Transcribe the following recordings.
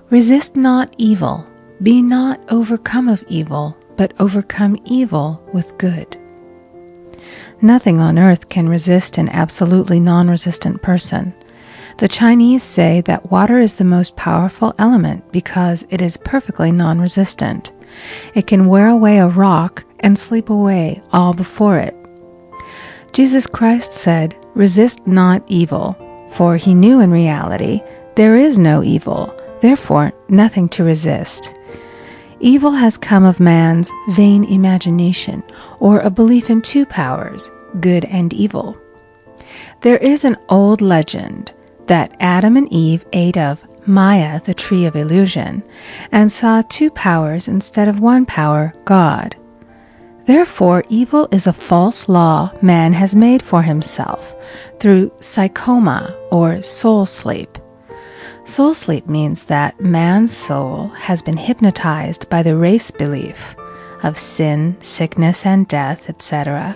Resist not evil. Be not overcome of evil, but overcome evil with good. Nothing on earth can resist an absolutely non-resistant person. The Chinese say that water is the most powerful element because it is perfectly non-resistant. It can wear away a rock and sleep away all before it. Jesus Christ said, "Resist not evil," for he knew in reality there is no evil, therefore nothing to resist. Evil has come of man's vain imagination, or a belief in two powers, good and evil. There is an old legend that Adam and Eve ate of Maya, the tree of illusion, and saw two powers instead of one power, God. Therefore, evil is a false law man has made for himself through psychoma, or soul sleep. Soul sleep means that man's soul has been hypnotized by the race belief of sin, sickness, and death, etc.,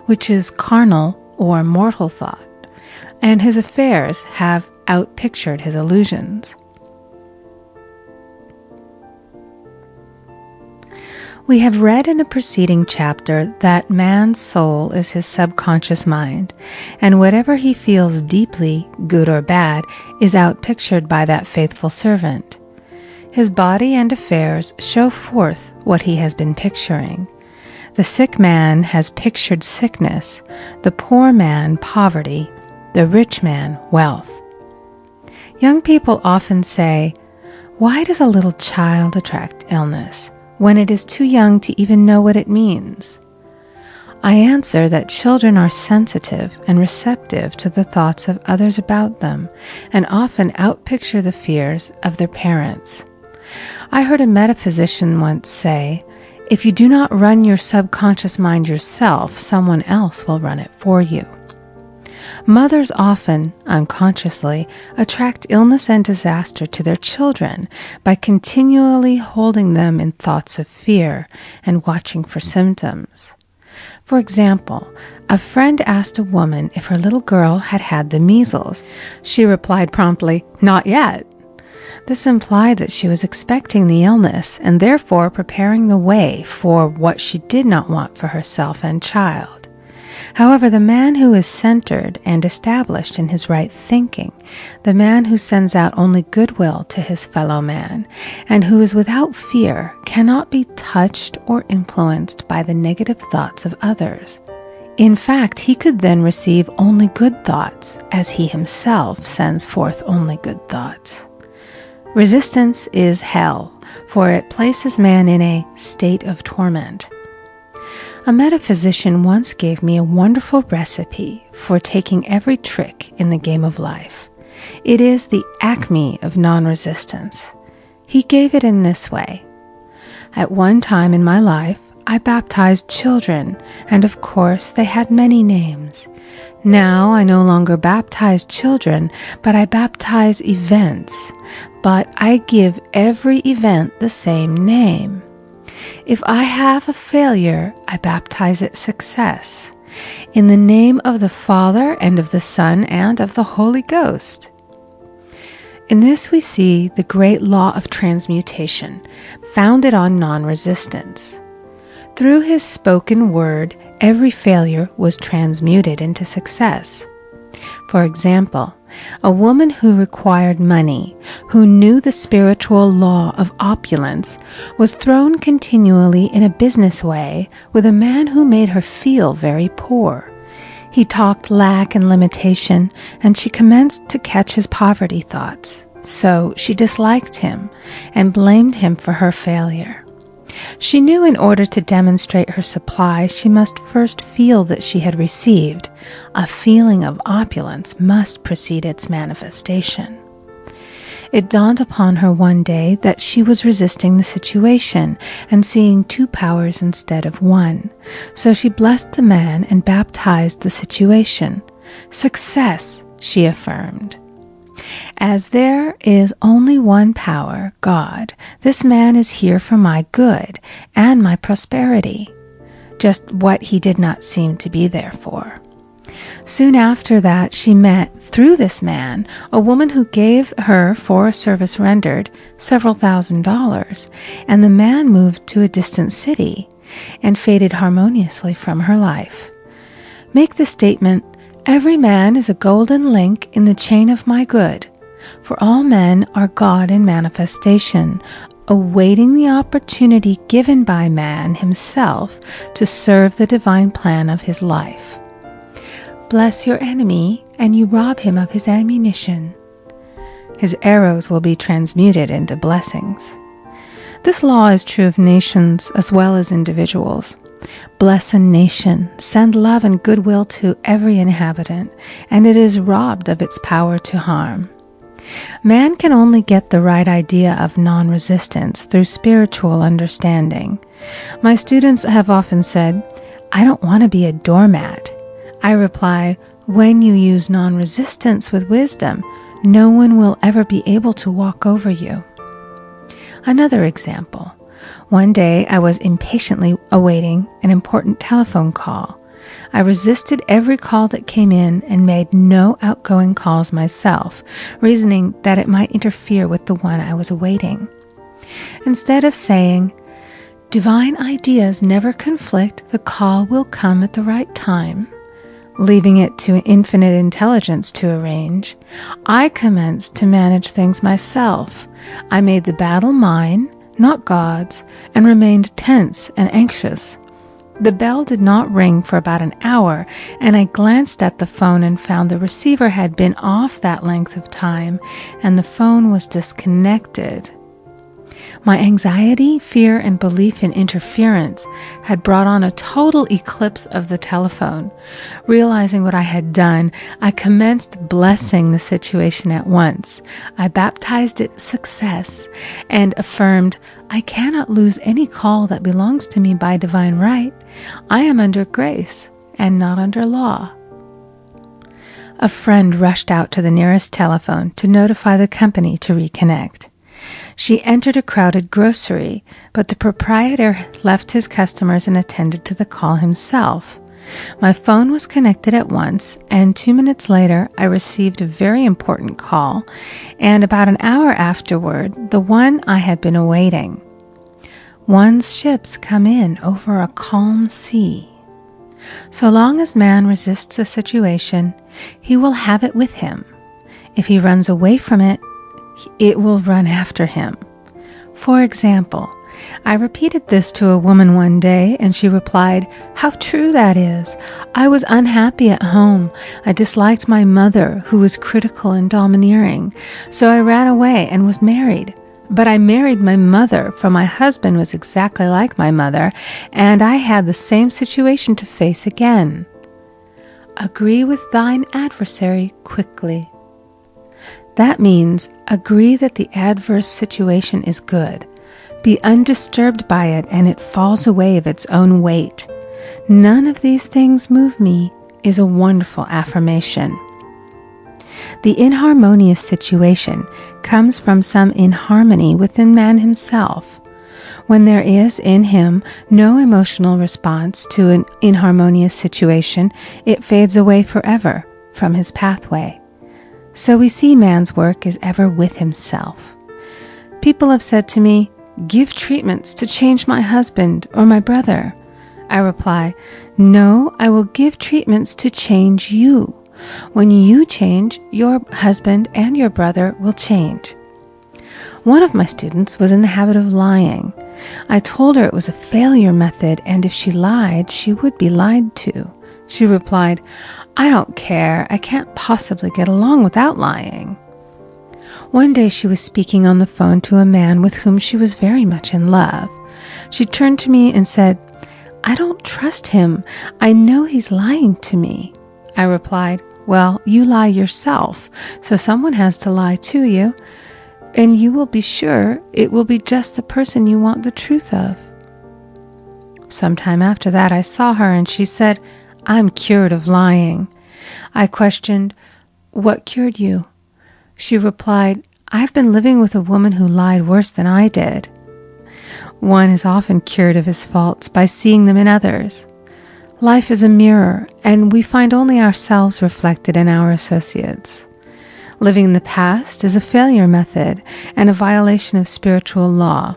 which is carnal or mortal thought, and his affairs have outpictured his illusions. We have read in a preceding chapter that man's soul is his subconscious mind, and whatever he feels deeply, good or bad, is outpictured by that faithful servant. His body and affairs show forth what he has been picturing. The sick man has pictured sickness, the poor man poverty, the rich man wealth. Young people often say, "Why does a little child attract illness when it is too young to even know what it means?" I answer that children are sensitive and receptive to the thoughts of others about them, and often outpicture the fears of their parents. I heard a metaphysician once say, "If you do not run your subconscious mind yourself, someone else will run it for you." Mothers often, unconsciously, attract illness and disaster to their children by continually holding them in thoughts of fear and watching for symptoms. For example, a friend asked a woman if her little girl had had the measles. She replied promptly, "Not yet." This implied that she was expecting the illness and therefore preparing the way for what she did not want for herself and child. However, the man who is centered and established in his right thinking, the man who sends out only goodwill to his fellow man, and who is without fear, cannot be touched or influenced by the negative thoughts of others. In fact, he could then receive only good thoughts, as he himself sends forth only good thoughts. Resistance is hell, for it places man in a state of torment. A metaphysician once gave me a wonderful recipe for taking every trick in the game of life. It is the acme of non-resistance. He gave it in this way. At one time in my life, I baptized children, and of course they had many names. Now I no longer baptize children, but I baptize events. But I give every event the same name. If I have a failure, I baptize it success. In the name of the Father, and of the Son, and of the Holy Ghost. In this we see the great law of transmutation, founded on non-resistance. Through his spoken word, every failure was transmuted into success. For example, a woman who required money, who knew the spiritual law of opulence, was thrown continually in a business way with a man who made her feel very poor. He talked lack and limitation, and she commenced to catch his poverty thoughts. So she disliked him and blamed him for her failure. She knew in order to demonstrate her supply, she must first feel that she had received. A feeling of opulence must precede its manifestation. It dawned upon her one day that she was resisting the situation and seeing two powers instead of one. So she blessed the man and baptized the situation. "Success," she affirmed. "As there is only one power, God, this man is here for my good and my prosperity," just what he did not seem to be there for. Soon after that, she met, through this man, a woman who gave her, for a service rendered, several $1,000s, and the man moved to a distant city and faded harmoniously from her life. Make the statement, "Every man is a golden link in the chain of my good, for all men are God in manifestation, awaiting the opportunity given by man himself to serve the divine plan of his life. Bless your enemy, and you rob him of his ammunition. His arrows will be transmuted into blessings." This law is true of nations as well as individuals. Bless a nation, send love and goodwill to every inhabitant, and it is robbed of its power to harm. Man can only get the right idea of non-resistance through spiritual understanding. My students have often said, "I don't want to be a doormat." I reply, when you use non-resistance with wisdom, no one will ever be able to walk over you. Another example. One day I was impatiently awaiting an important telephone call. I resisted every call that came in and made no outgoing calls myself, reasoning that it might interfere with the one I was awaiting. Instead of saying, "Divine ideas never conflict, the call will come at the right time," leaving it to infinite intelligence to arrange, I commenced to manage things myself. I made the battle mine, not God's, and remained tense and anxious. The bell did not ring for about an hour, and I glanced at the phone and found the receiver had been off that length of time, and the phone was disconnected. My anxiety, fear, and belief in interference had brought on a total eclipse of the telephone. Realizing what I had done, I commenced blessing the situation at once. I baptized it success and affirmed, "I cannot lose any call that belongs to me by divine right. I am under grace and not under law." A friend rushed out to the nearest telephone to notify the company to reconnect. She entered a crowded grocery, but the proprietor left his customers and attended to the call himself. My phone was connected at once, and 2 minutes later I received a very important call, and about an hour afterward, the one I had been awaiting. One's ships come in over a calm sea. So long as man resists a situation, he will have it with him. If he runs away from it, it will run after him. For example, I repeated this to a woman one day, and she replied, "How true that is. I was unhappy at home. I disliked my mother, who was critical and domineering. So I ran away and was married. But I married my mother, for my husband was exactly like my mother, and I had the same situation to face again. Agree with thine adversary quickly." That means agree that the adverse situation is good. Be undisturbed by it, and it falls away of its own weight. "None of these things move me" is a wonderful affirmation. The inharmonious situation comes from some inharmony within man himself. When there is in him no emotional response to an inharmonious situation, it fades away forever from his pathway. So we see man's work is ever with himself. People have said to me, "Give treatments to change my husband or my brother." I reply, "No, I will give treatments to change you. When you change, your husband and your brother will change." One of my students was in the habit of lying. I told her it was a failure method, and if she lied, she would be lied to. She replied, "I don't care. I can't possibly get along without lying." One day she was speaking on the phone to a man with whom she was very much in love. She turned to me and said, "I don't trust him. I know he's lying to me." I replied, "Well, you lie yourself, so someone has to lie to you, and you will be sure it will be just the person you want the truth of." Sometime after that I saw her, and she said, "I'm cured of lying." I questioned, "What cured you?" She replied, "I've been living with a woman who lied worse than I did." One is often cured of his faults by seeing them in others. Life is a mirror, and we find only ourselves reflected in our associates. Living in the past is a failure method and a violation of spiritual law.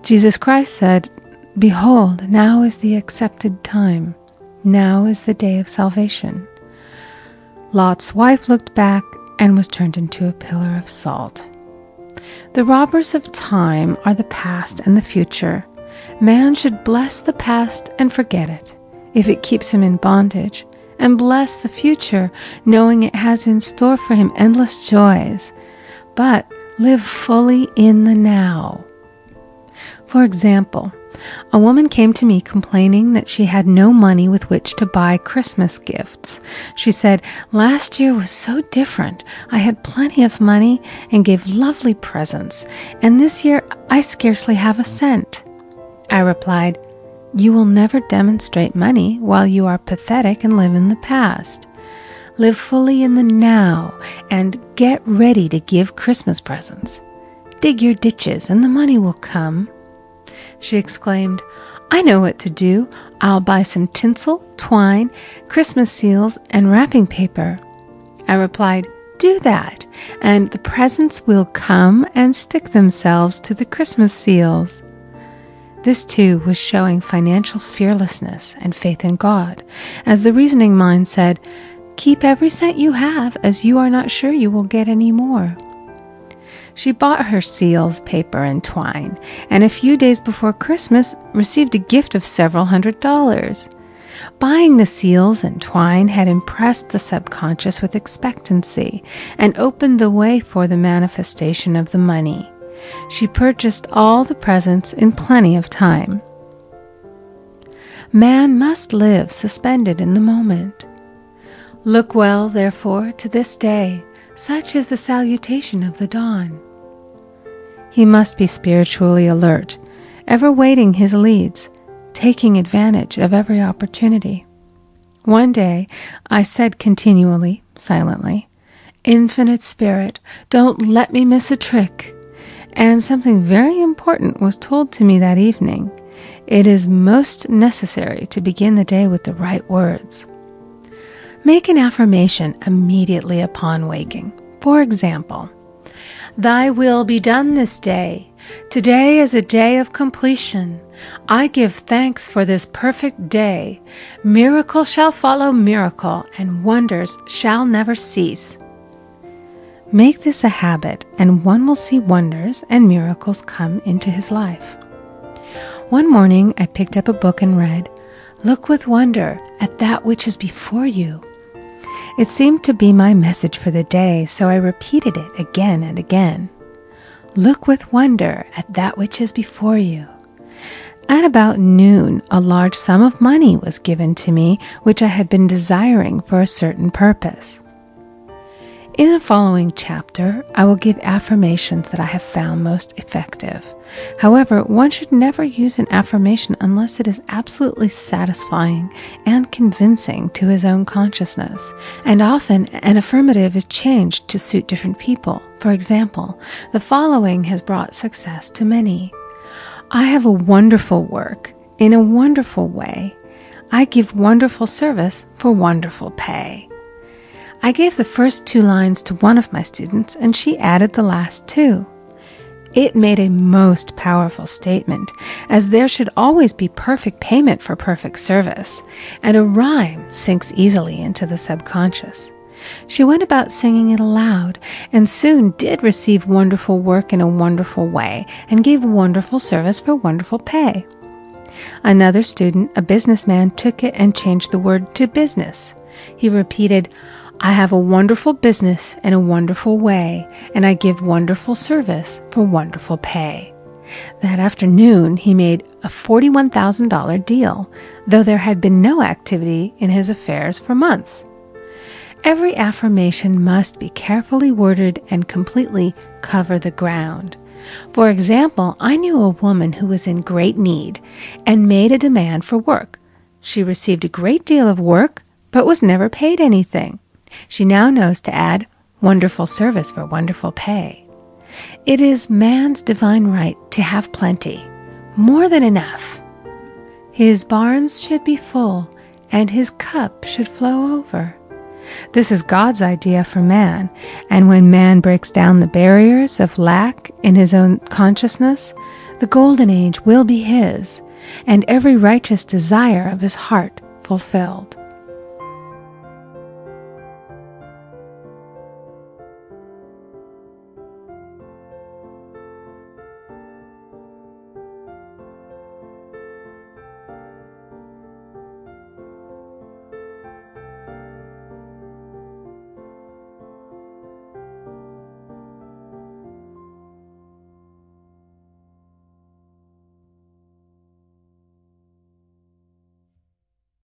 Jesus Christ said, "Behold, now is the accepted time. Now is the day of salvation." Lot's wife looked back and was turned into a pillar of salt. The robbers of time are the past and the future. Man should bless the past and forget it, if it keeps him in bondage, and bless the future, knowing it has in store for him endless joys, but live fully in the now. For example, a woman came to me complaining that she had no money with which to buy Christmas gifts. She said, "Last year was so different. I had plenty of money and gave lovely presents, and this year I scarcely have a cent." I replied, "You will never demonstrate money while you are pathetic and live in the past. Live fully in the now and get ready to give Christmas presents. Dig your ditches and the money will come." She exclaimed, "I know what to do. I'll buy some tinsel, twine, Christmas seals, and wrapping paper." I replied, "Do that, and the presents will come and stick themselves to the Christmas seals." This too was showing financial fearlessness and faith in God, as the reasoning mind said, "Keep every cent you have, as you are not sure you will get any more." She bought her seals, paper, and twine, and a few days before Christmas received a gift of several $100s. Buying the seals and twine had impressed the subconscious with expectancy and opened the way for the manifestation of the money. She purchased all the presents in plenty of time. Man must live suspended in the moment. Look well, therefore, to this day. Such is the salutation of the dawn. He must be spiritually alert, ever waiting his leads, taking advantage of every opportunity. One day I said continually, silently, "Infinite Spirit, don't let me miss a trick." And something very important was told to me that evening. It is most necessary to begin the day with the right words. Make an affirmation immediately upon waking. For example, "Thy will be done this day. Today is a day of completion. I give thanks for this perfect day. Miracle shall follow miracle, and wonders shall never cease." Make this a habit, and one will see wonders and miracles come into his life. One morning I picked up a book and read, "Look with wonder at that which is before you." It seemed to be my message for the day, so I repeated it again and again. Look with wonder at that which is before you. At about noon, a large sum of money was given to me, which I had been desiring for a certain purpose. In the following chapter, I will give affirmations that I have found most effective. However, one should never use an affirmation unless it is absolutely satisfying and convincing to his own consciousness. And often, an affirmative is changed to suit different people. For example, the following has brought success to many. I have a wonderful work in a wonderful way. I give wonderful service for wonderful pay. I gave the first 2 lines to one of my students, and she added the last 2. It made a most powerful statement, as there should always be perfect payment for perfect service, and a rhyme sinks easily into the subconscious. She went about singing it aloud, and soon did receive wonderful work in a wonderful way, and gave wonderful service for wonderful pay. Another student, a businessman, took it and changed the word to business. He repeated, "I have a wonderful business in a wonderful way, and I give wonderful service for wonderful pay." That afternoon, he made a $41,000 deal, though there had been no activity in his affairs for months. Every affirmation must be carefully worded and completely cover the ground. For example, I knew a woman who was in great need and made a demand for work. She received a great deal of work, but was never paid anything. She now knows to add wonderful service for wonderful pay. It is man's divine right to have plenty, more than enough. His barns should be full, and his cup should flow over. This is God's idea for man, and when man breaks down the barriers of lack in his own consciousness, the golden age will be his, and every righteous desire of his heart fulfilled.